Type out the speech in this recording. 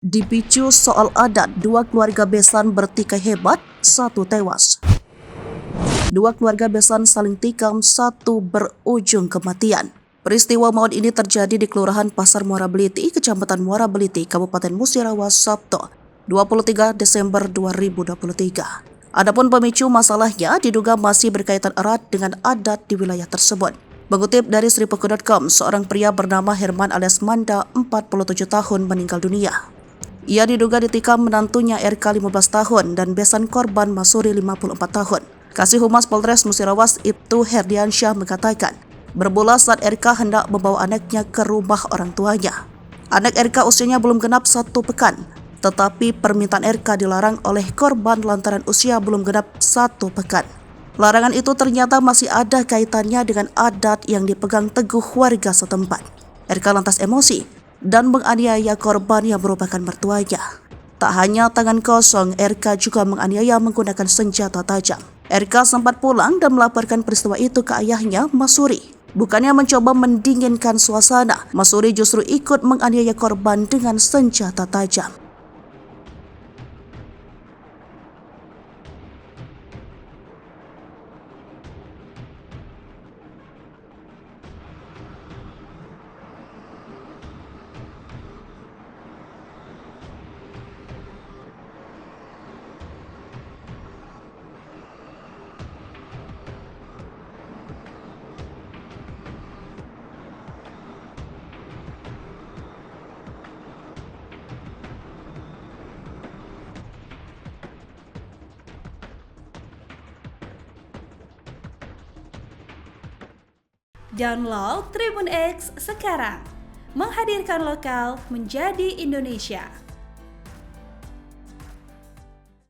Dipicu soal adat, dua keluarga besan bertikai hebat, satu tewas. Dua keluarga besan saling tikam, satu berujung kematian. Peristiwa maut ini terjadi di Kelurahan Pasar Muara Beliti, Kecamatan Muara Beliti, Kabupaten Musirawas, Sabtu, 23 Desember 2023. Adapun pemicu masalahnya diduga masih berkaitan erat dengan adat di wilayah tersebut. Mengutip dari sripuku.com, seorang pria bernama Herman alias Manda, 47 tahun, meninggal dunia. Ia diduga ditikam menantunya RK 15 tahun dan besan korban Masuri 54 tahun. Kasih Humas Polres Musirawas Ibtu Herdiansyah mengatakan, bermula saat RK hendak membawa anaknya ke rumah orang tuanya. Anak RK usianya belum genap 1 pekan, tetapi permintaan RK dilarang oleh korban lantaran usia belum genap 1 pekan. Larangan itu ternyata masih ada kaitannya dengan adat yang dipegang teguh warga setempat. RK lantas emosi dan menganiaya korban yang merupakan mertuanya. Tak hanya tangan kosong, RK juga menganiaya menggunakan senjata tajam. RK sempat pulang dan melaporkan peristiwa itu ke ayahnya, Masuri. Bukannya mencoba mendinginkan suasana, Masuri justru ikut menganiaya korban dengan senjata tajam. Download Tribun X sekarang, menghadirkan lokal menjadi Indonesia.